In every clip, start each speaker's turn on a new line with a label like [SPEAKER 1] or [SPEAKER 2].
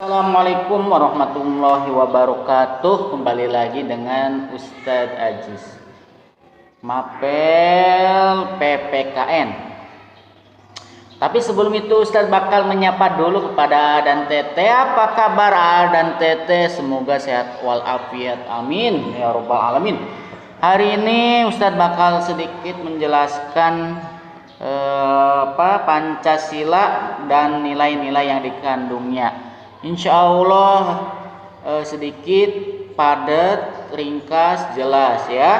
[SPEAKER 1] Assalamualaikum warahmatullahi wabarakatuh. Kembali lagi dengan Ustadz Aziz, Mapel PPKN. Tapi sebelum itu Ustadz bakal menyapa dulu kepada A dan Tete. Apa kabar A dan Tete? Semoga sehat walafiat, amin ya robbal alamin. Hari ini Ustadz bakal sedikit menjelaskan Pancasila dan nilai-nilai yang dikandungnya. Insya Allah sedikit padat, ringkas, jelas ya.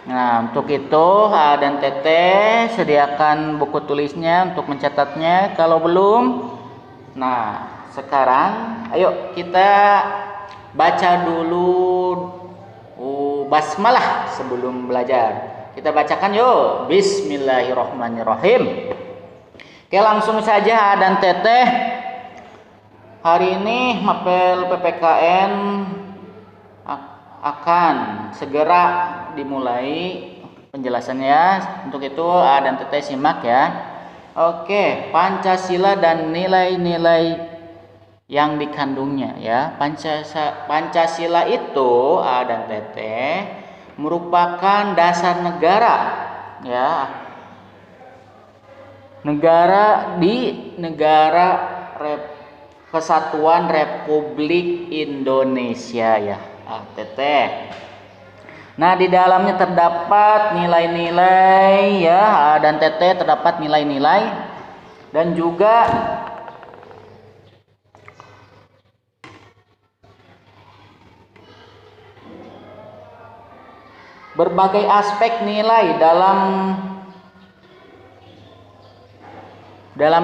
[SPEAKER 1] Nah, untuk itu A dan Tete sediakan buku tulisnya untuk mencatatnya kalau belum. Nah, sekarang ayo kita baca dulu basmalah sebelum belajar. Kita bacakan yuk. Bismillahirrahmanirrahim. Oke, langsung saja A dan Tete. Hari ini Mapel PPKN akan segera dimulai penjelasannya. Untuk itu A dan Tete simak ya. Oke, Pancasila dan nilai-nilai yang dikandungnya ya. Pancasila itu A dan Tete merupakan dasar negara ya. Negara Kesatuan Republik Indonesia ya, Tete. Nah, di dalamnya terdapat nilai-nilai ya, dan Tete terdapat nilai-nilai dan juga berbagai aspek nilai dalam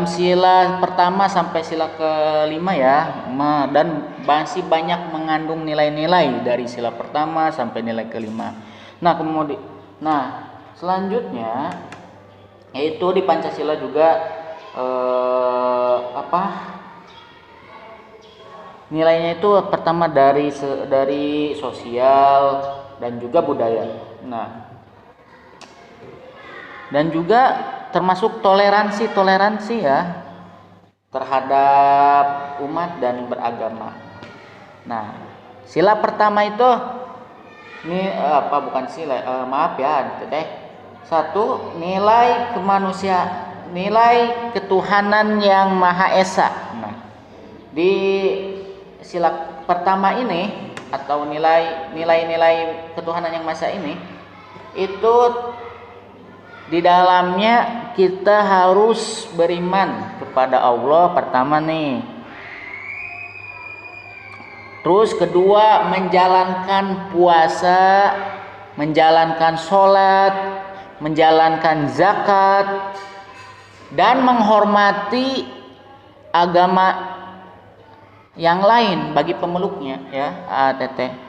[SPEAKER 1] sila pertama sampai sila kelima ya, dan masih banyak mengandung nilai-nilai dari sila pertama sampai nilai kelima. Nah, selanjutnya yaitu di Pancasila juga nilainya itu pertama dari sosial dan juga budaya. Nah, dan juga termasuk toleransi ya terhadap umat dan beragama. Nah, sila pertama itu ini bukan sila, maaf ya Teteh. Satu, nilai kemanusiaan, nilai ketuhanan yang Maha Esa. Nah, di sila pertama ini atau nilai ketuhanan yang Maha Esa ini itu di dalamnya kita harus beriman kepada Allah pertama nih. Terus kedua, menjalankan puasa, menjalankan sholat, menjalankan zakat, dan menghormati agama yang lain bagi pemeluknya ya, Teteh.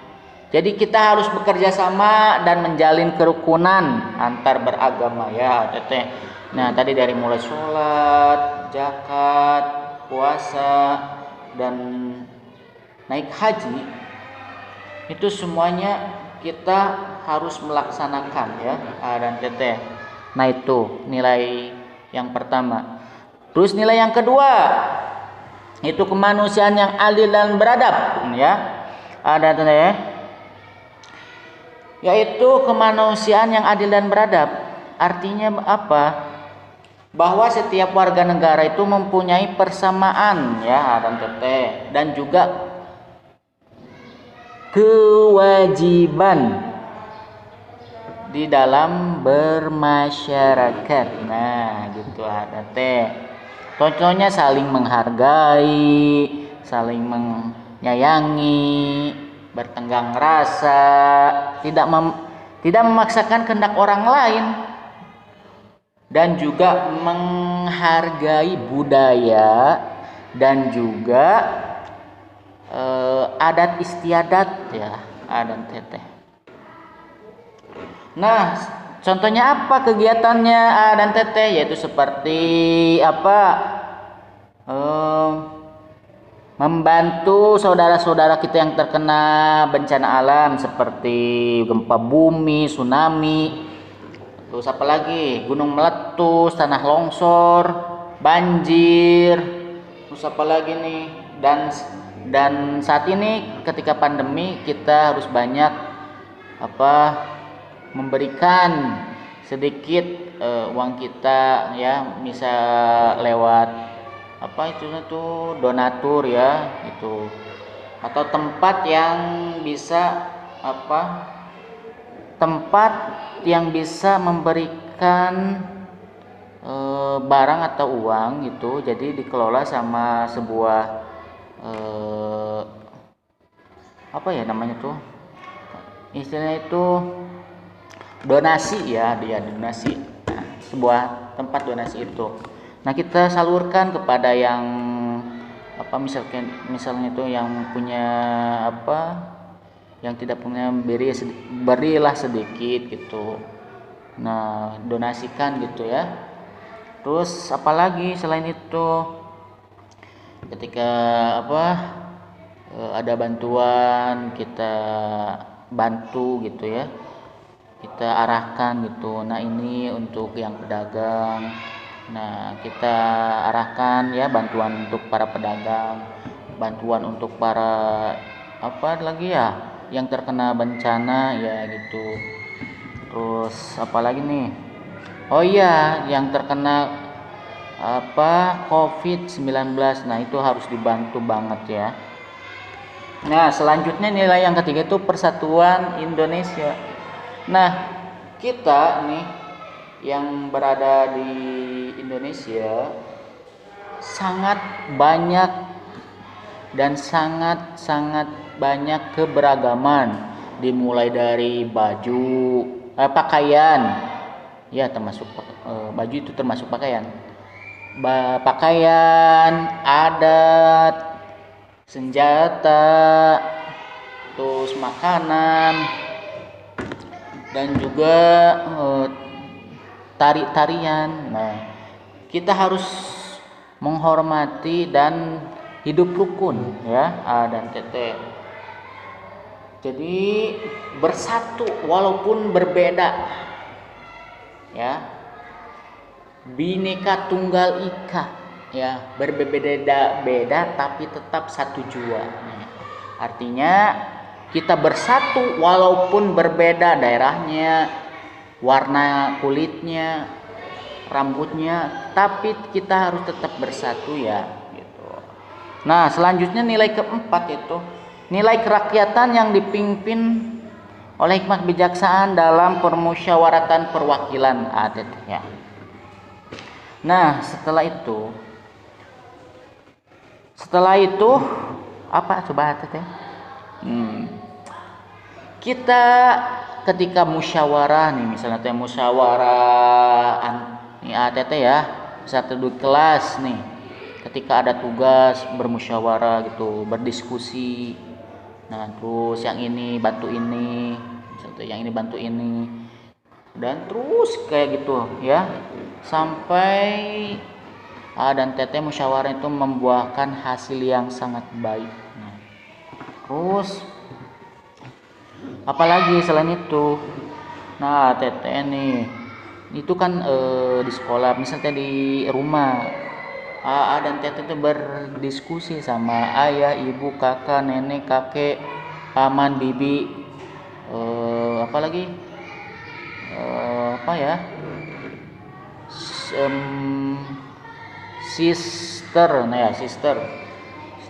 [SPEAKER 1] Jadi kita harus bekerja sama dan menjalin kerukunan antar beragama ya, Teteh. Nah, tadi dari mulai sholat, zakat, puasa, dan naik haji, itu semuanya kita harus melaksanakan ya, dan Teteh. Nah, itu nilai yang pertama. Terus nilai yang kedua, itu kemanusiaan yang adil dan beradab ya, ada Teteh. Yaitu kemanusiaan yang adil dan beradab. Artinya apa? Bahwa setiap warga negara itu mempunyai persamaan ya, dan Teteh, dan juga kewajiban di dalam bermasyarakat. Nah, gitu Teteh. Contohnya saling menghargai, saling menyayangi, bertenggang rasa, tidak memaksakan kehendak orang lain, dan juga menghargai budaya dan juga adat istiadat ya, adat Teteh. Nah, contohnya apa kegiatannya dan Teteh? Yaitu seperti membantu saudara-saudara kita yang terkena bencana alam seperti gempa bumi, tsunami, terus apa lagi, gunung meletus, tanah longsor, banjir, terus apa lagi nih, dan saat ini ketika pandemi kita harus banyak memberikan sedikit uang kita ya, misal lewat donatur ya itu, atau tempat yang bisa memberikan barang atau uang gitu, jadi dikelola sama sebuah istilahnya itu donasi ya, dia donasi, sebuah tempat donasi itu. Nah, kita salurkan kepada yang misalnya itu yang punya yang tidak punya, berilah sedikit gitu. Nah, donasikan gitu ya. Terus apalagi selain itu, ketika ada bantuan kita bantu gitu ya, kita arahkan gitu. Nah, ini untuk yang pedagang, nah kita arahkan ya, bantuan untuk para pedagang, bantuan untuk para yang terkena bencana ya gitu. Terus apalagi nih, oh iya, yang terkena COVID-19, nah itu harus dibantu banget ya. Nah, selanjutnya nilai yang ketiga itu persatuan Indonesia. Nah, kita nih yang berada di Indonesia sangat banyak dan sangat banyak keberagaman, dimulai dari baju, pakaian ya, termasuk baju itu termasuk pakaian, adat, senjata, terus makanan, dan juga tarian. Nah, kita harus menghormati dan hidup rukun ya, A dan TT. Jadi bersatu walaupun berbeda ya, Bhinneka Tunggal Ika ya, berbeda-beda tapi tetap satu jua. Artinya kita bersatu walaupun berbeda daerahnya, warna kulitnya, rambutnya, tapi kita harus tetap bersatu ya gitu. Nah, selanjutnya nilai keempat itu nilai kerakyatan yang dipimpin oleh hikmat bijaksana dalam permusyawaratan perwakilan adat ya. Nah, setelah itu apa coba Teteh? Kita ketika musyawarah nih, misalnya musyawarah nih ATT ya, satu kelas nih, ketika ada tugas bermusyawarah gitu, berdiskusi. Nah, terus yang ini bantu ini, misalnya yang ini bantu ini, dan terus kayak gitu ya, sampai A dan TT musyawarah itu membuahkan hasil yang sangat baik. Nah, terus apalagi selain itu, nah TT nih itu kan di sekolah, misalnya di rumah A dan TT itu berdiskusi sama ayah, ibu, kakak, nenek, kakek, paman, bibi, apalagi sister, nah ya sister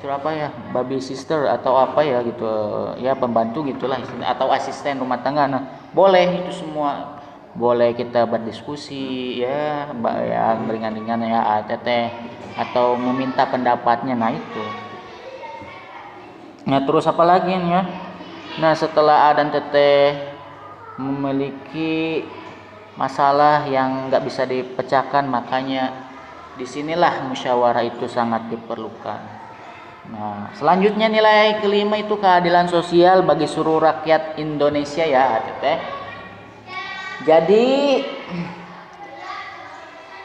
[SPEAKER 1] apa ya, baby sister atau apa ya gitu ya, pembantu gitulah, atau asisten rumah tangga. Nah, boleh itu semua, boleh kita berdiskusi ya, yang ringan-ringan ya ATT, atau meminta pendapatnya. Nah itu. Nah, terus apa lagi ya? Nah, setelah A dan TT memiliki masalah yang nggak bisa dipecahkan, makanya disinilah musyawarah itu sangat diperlukan. Nah, selanjutnya nilai kelima itu keadilan sosial bagi seluruh rakyat Indonesia ya Teteh. Jadi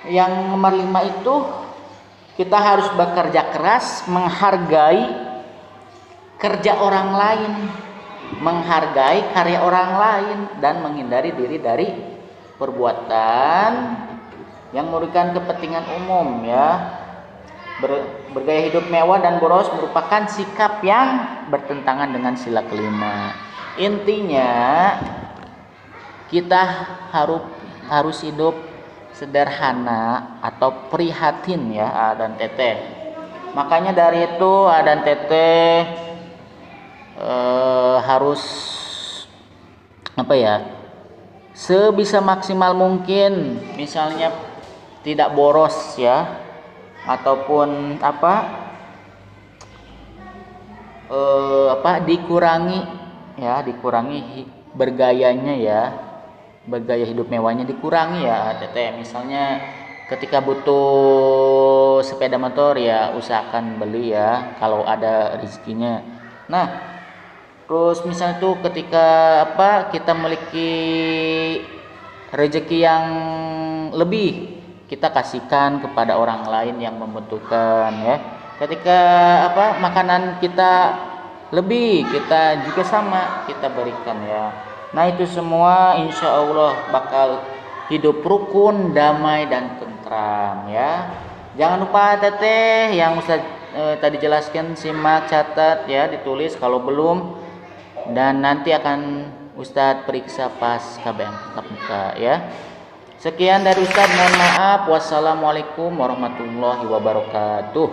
[SPEAKER 1] yang nomor 5 itu kita harus bekerja keras, menghargai kerja orang lain, menghargai karya orang lain, dan menghindari diri dari perbuatan yang merugikan kepentingan umum ya. Bergaya hidup mewah dan boros merupakan sikap yang bertentangan dengan sila kelima. Intinya kita harus hidup sederhana atau prihatin ya A dan Teteh. Makanya dari itu A dan Teteh harus apa ya, sebisa maksimal mungkin misalnya tidak boros ya, ataupun dikurangi bergayanya ya, bergaya hidup mewahnya dikurangi ya Teteh. Misalnya ketika butuh sepeda motor ya usahakan beli ya kalau ada rezekinya. Nah terus misalnya tuh ketika kita memiliki rezeki yang lebih, kita kasihkan kepada orang lain yang membutuhkan ya. Ketika makanan kita lebih, kita juga sama kita berikan ya. Nah itu semua insya Allah bakal hidup rukun, damai dan tentram ya. Jangan lupa Teteh yang Ustaz tadi jelaskan, simak, catat ya, ditulis kalau belum, dan nanti akan Ustadz periksa pas KBM tatap muka ya. Sekian dari Ustadz, mohon maaf. Wassalamualaikum warahmatullahi wabarakatuh.